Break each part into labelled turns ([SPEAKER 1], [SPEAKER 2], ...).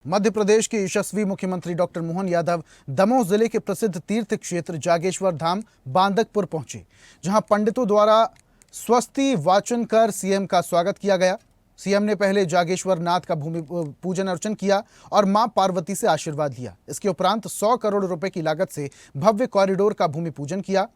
[SPEAKER 1] मध्य प्रदेश के यशस्वी मुख्यमंत्री डॉक्टर मोहन यादव दमोह जिले के प्रसिद्ध तीर्थ क्षेत्र जागेश्वर धाम बांदकपुर पहुंचे, जहां पंडितों द्वारा स्वस्ति वाचन कर सीएम का स्वागत किया गया। सीएम ने पहले जागेश्वर नाथ का भूमि पूजन अर्चन किया और मां पार्वती से आशीर्वाद लिया। इसके उपरांत 100 करोड़ रुपए की लागत से भव्य कॉरिडोर का भूमि पूजन किया।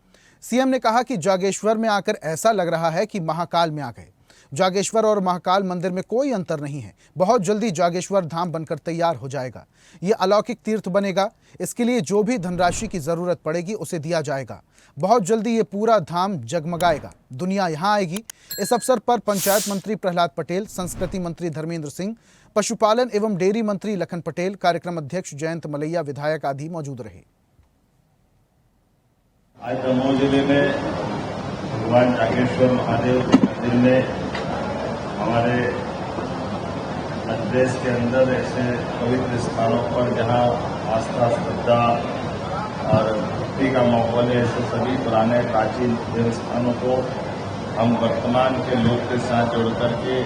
[SPEAKER 1] सीएम ने कहा कि जागेश्वर में आकर ऐसा लग रहा है कि महाकाल में आ गए। जागेश्वर और महाकाल मंदिर में कोई अंतर नहीं है। बहुत जल्दी जागेश्वर धाम बनकर तैयार हो जाएगा। ये अलौकिक तीर्थ बनेगा। इसके लिए जो भी धनराशि की जरूरत पड़ेगी उसे दिया जाएगा। बहुत जल्दी ये पूरा धाम जगमगाएगा, दुनिया यहाँ आएगी। इस अवसर पर पंचायत मंत्री प्रहलाद पटेल, संस्कृति मंत्री धर्मेंद्र सिंह, पशुपालन एवं डेयरी मंत्री लखन पटेल, कार्यक्रम अध्यक्ष जयंत मलैया, विधायक आदि मौजूद रहे।
[SPEAKER 2] आज दमोह जिले में भगवान जागेश्वर महादेव मंदिर में हमारे प्रदेश के अंदर ऐसे पवित्र स्थानों पर जहां आस्था, श्रद्धा और भक्ति का माहौल है, ऐसे सभी पुराने प्राचीन देव स्थानों को हम वर्तमान के लोग के साथ जोड़ करके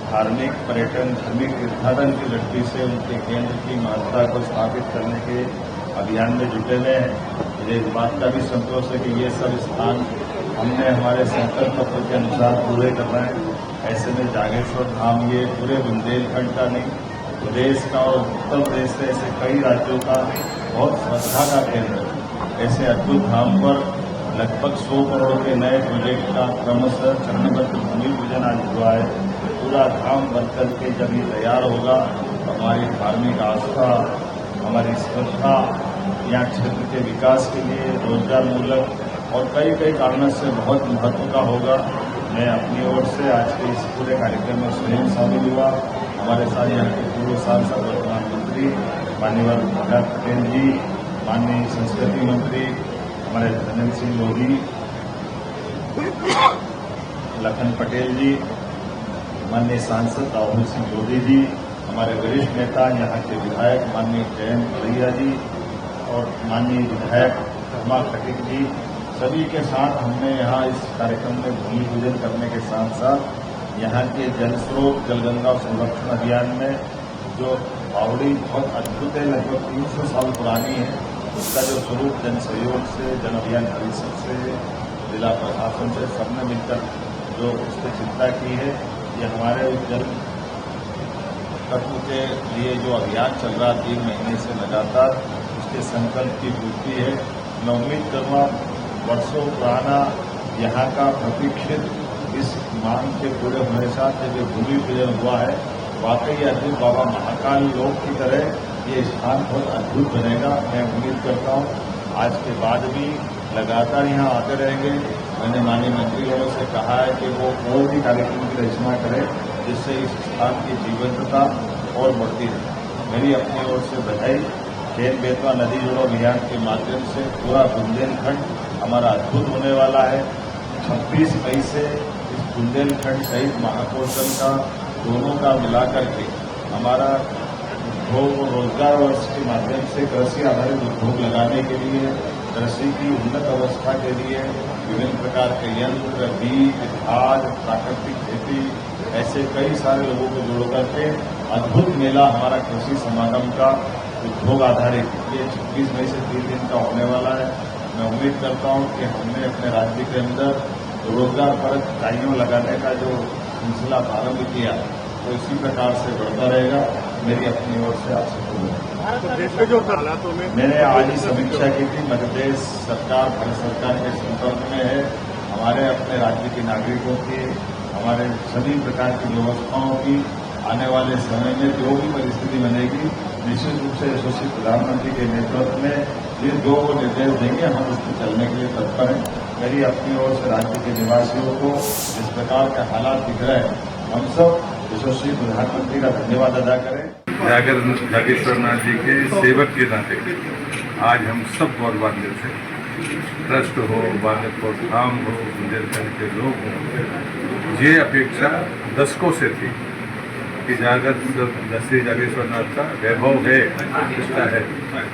[SPEAKER 2] धार्मिक पर्यटन, धार्मिक तीर्थाटन की दृष्टि से उनके केंद्र की महत्ता को स्थापित करने के अभियान में जुटे हुए हैं। मुझे इस बात का भी संतोष है कि ये सब स्थान हमने हमारे संकल्प पत्र के अनुसार पूरे कर रहे हैं। ऐसे में जागेश्वर धाम ये पूरे बुंदेलखंड का नहीं, प्रदेश का और उत्तर प्रदेश से ऐसे कई राज्यों का बहुत श्रद्धा का केंद्र है। ऐसे अद्भुत धाम पर लगभग 100 करोड़ के नए प्रोजेक्ट का क्रमशः चरणबद्ध भूमि पूजन आज हुआ है। पूरा धाम बनकर के जब ये तैयार होगा तो हमारी धार्मिक आस्था, हमारी श्रद्धा, यहाँ क्षेत्र के विकास के लिए रोजगार मूलक और कई कारणों से बहुत महत्व का होगा। मैं अपनी ओर से आज के इस पूरे कार्यक्रम में स्वयं शामिल हुआ। हमारे साथ यहाँ के पूर्व सांसद वर्तमान मंत्री माननीय प्रहलाद पटेल जी, माननीय संस्कृति मंत्री हमारे धर्मेंद्र सिंह लोधी, लखन पटेल जी, माननीय सांसद राहुल सिंह लोधी जी, हमारे वरिष्ठ नेता यहाँ के विधायक माननीय जयंत मलैया जी और माननीय विधायक धर्मा खटिक जी, सभी के साथ हमने यहाँ इस कार्यक्रम में भूमि पूजन करने के साथ साथ यहाँ के जल स्रोत जलगंगा संरक्षण अभियान में जो बावड़ी बहुत अद्भुत है, लगभग 300 साल पुरानी है, उसका जो स्वरूप जन सहयोग से, जन अभियान परिषद से, जिला प्रशासन से सबने मिलकर जो उसकी चिंता की है, ये हमारे उस जल तत्व के लिए जो अभियान चल रहा 3 महीने से लगातार, उसके संकल्प की पूर्ति है। मैं उम्मीद करूँगा वर्षों पुराना यहाँ का प्रतीक्षित इस मांग के पूरे होने साथ जब ये भूमि पूजन हुआ है, वाकई अद्भुत बाबा महाकाल लोक की तरह ये स्थान बहुत अद्भुत बनेगा। मैं उम्मीद करता हूँ आज के बाद भी लगातार यहाँ आते रहेंगे। मैंने माननीय मंत्रियों से कहा है कि वो और भी कार्यक्रम की रचना करें जिससे इस स्थान की जीवंतता और बढ़ती रहे। मेरी अपनी ओर से बधाई। खेत बेतवा नदी जोड़ो अभियान के माध्यम से पूरा बुंदेलखंड हमारा अद्भुत होने वाला है। 26 मई से इस बुंदेलखंड सहित महाकौशल का दोनों का मिलाकर के हमारा उद्योग और रोजगार वर्ष के माध्यम से कृषि आधारित उद्योग लगाने के लिए, कृषि की उन्नत अवस्था के लिए विभिन्न प्रकार के यंत्र, बीज, खाद, प्राकृतिक खेती, ऐसे कई सारे लोगों को जोड़ करके अद्भुत मेला हमारा कृषि समागम का उद्योग आधारित ये 26 मई से 3 दिन का होने वाला है। मैं उम्मीद करता हूं कि हमने अपने राज्य के अंदर रोजगार परक इकाइयों लगाने का जो सिलसिला प्रारंभ किया तो इसी प्रकार से बढ़ता रहेगा। मेरी अपनी ओर से आपसे मैंने आज ही समीक्षा की थी। मध्य प्रदेश सरकार, भारत सरकार के संपर्क में है। हमारे अपने राज्य के नागरिकों की, हमारे सभी प्रकार की व्यवस्थाओं की आने वाले समय में जो भी परिस्थिति बनेगी, निश्चित रूप से यशस्वी प्रधानमंत्री के नेतृत्व में ये जो वो निर्देश देंगे हम उस पर चलने के लिए तत्पर हैं। मेरी अपनी ओर से राज्य के निवासियों को जिस प्रकार के हालात दिख रहे हैं, हम सब यशस्वी प्रधानमंत्री का धन्यवाद अदा करें।
[SPEAKER 3] जागेश्वर नाथ जी के सेवक के नाते आज हम सब गौरवान्वित थे। ट्रस्ट हो, बांदकपुर धाम हो, बुंदेलखंड के लोग हों, ये अपेक्षा दशकों से थी कि श्री जागेश्वर नाथ का वैभव है, प्रतिष्ठा है,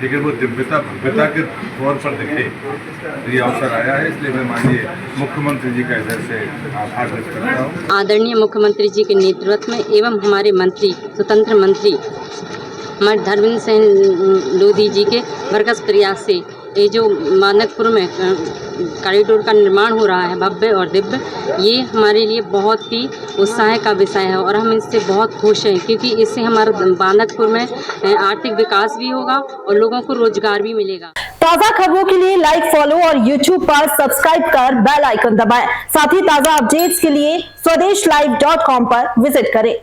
[SPEAKER 3] लेकिन वो दिव्यता भव्यता के तौर पर दिखे तो ये अवसर आया है। इसलिए मैं माननीय मुख्यमंत्री जी का इधर से आभार व्यक्त करता हूँ।
[SPEAKER 4] आदरणीय मुख्यमंत्री जी के नेतृत्व में एवं हमारे मंत्री, स्वतंत्र मंत्री हमारे धर्मेंद्र सिंह लोधी जी के बरकस प्रयास से ये जो बांदकपुर में कॉरिडोर का निर्माण हो रहा है भव्य और दिव्य, ये हमारे लिए बहुत ही उत्साह का विषय है और हम इससे बहुत खुश हैं, क्योंकि इससे हमारा बांदकपुर में आर्थिक विकास भी होगा और लोगों को रोजगार भी मिलेगा।
[SPEAKER 5] ताजा खबरों के लिए लाइक, फॉलो और YouTube पर सब्सक्राइब कर बेल आइकन दबाएं। साथ ही ताजा अपडेट्स के लिए swedeshlive.com पर विजिट करें।